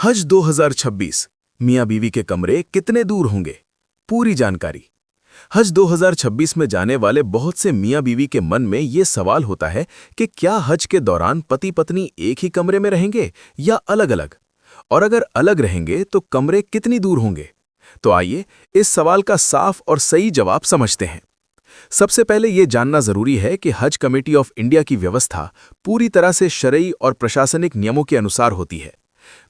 हज 2026 मियां बीवी के कमरे कितने दूर होंगे? पूरी जानकारी। हज 2026 में जाने वाले बहुत से मियां बीवी के मन में ये सवाल होता है कि क्या हज के दौरान पति पत्नी एक ही कमरे में रहेंगे या अलग-अलग? और अगर अलग रहेंगे तो कमरे कितनी दूर होंगे? तो आइए इस सवाल का साफ और सही जवाब समझते हैं। सबसे पहले ये जानना जरूरी है कि हज कमेटी ऑफ इंडिया की व्यवस्था पूरी तरह से शरई और प्रशासनिक नियमों के अनुसार होती है।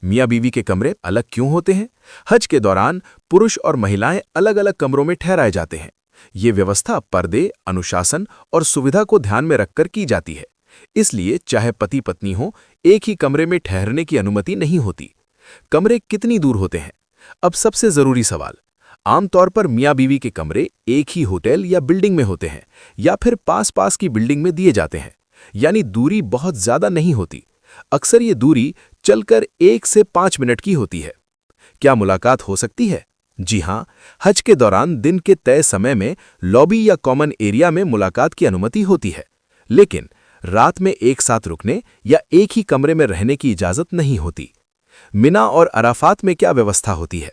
मियां बीवी के कमरे अलग क्यों होते हैं? हज के दौरान पुरुष और महिलाएं अलग-अलग कमरों में ठहराए जाते हैं। ये व्यवस्था पर्दे, अनुशासन और सुविधा को ध्यान में रखकर की जाती है। इसलिए चाहे पति पत्नी हो, एक ही कमरे में ठहरने की अनुमति नहीं होती। कमरे कितनी दूर होते हैं? अब सबसे जरूरी सवाल। आमतौर पर मियां बीवी के कमरे एक ही होटल या बिल्डिंग में होते हैं या फिर पास-पास की बिल्डिंग में दिए जाते हैं, यानी दूरी बहुत ज्यादा नहीं होती। अक्सर ये दूरी चलकर 1 से 5 मिनट की होती है। क्या मुलाकात हो सकती है? जी हां, हज के दौरान दिन के तय समय में लॉबी या कॉमन एरिया में मुलाकात की अनुमति होती है, लेकिन रात में एक साथ रुकने या एक ही कमरे में रहने की इजाजत नहीं होती। मिना और अराफात में क्या व्यवस्था होती है?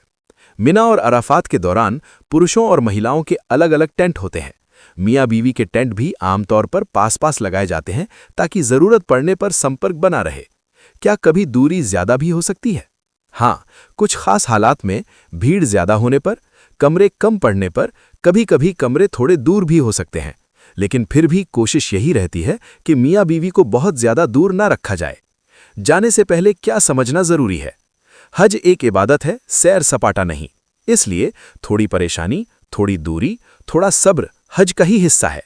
मिना और अराफात के दौरान पुरुषों और महिलाओं के अलग-अलग टेंट होते हैं। मियां बीवी के टेंट भी आमतौर पर पास-पास लगाए जाते हैं ताकि जरूरत पड़ने पर संपर्क बना रहे। क्या कभी दूरी ज्यादा भी हो सकती है? हाँ, कुछ खास हालात में भीड़ ज्यादा होने पर, कमरे कम पड़ने पर कभी-कभी कमरे थोड़े दूर भी हो सकते हैं, लेकिन फिर भी कोशिश यही रहती है कि मियां बीवी को बहुत ज्यादा दूर ना रखा जाए। जाने से पहले क्या समझना जरूरी है? हज एक इबादत है, सैर सपाटा नहीं। इसलिए थोड़ी परेशानी, थोड़ी दूरी, थोड़ा सब्र हज का ही हिस्सा है।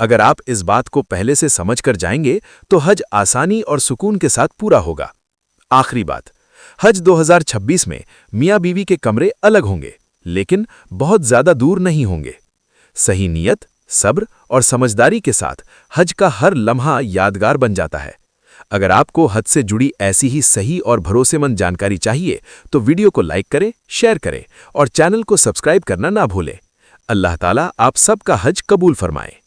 अगर आप इस बात को पहले से समझ कर जाएंगे तो हज आसानी और सुकून के साथ पूरा होगा। आखिरी बात, हज 2026 में मियां बीवी के कमरे अलग होंगे, लेकिन बहुत ज्यादा दूर नहीं होंगे। सही नियत, सब्र और समझदारी के साथ हज का हर लम्हा यादगार बन जाता है। अगर आपको हज से जुड़ी ऐसी ही सही और भरोसेमंद जानकारी चाहिए तो वीडियो को लाइक करें, शेयर करें और चैनल को सब्सक्राइब करना ना भूलें। अल्लाह ताला आप सबका हज कबूल फरमाए।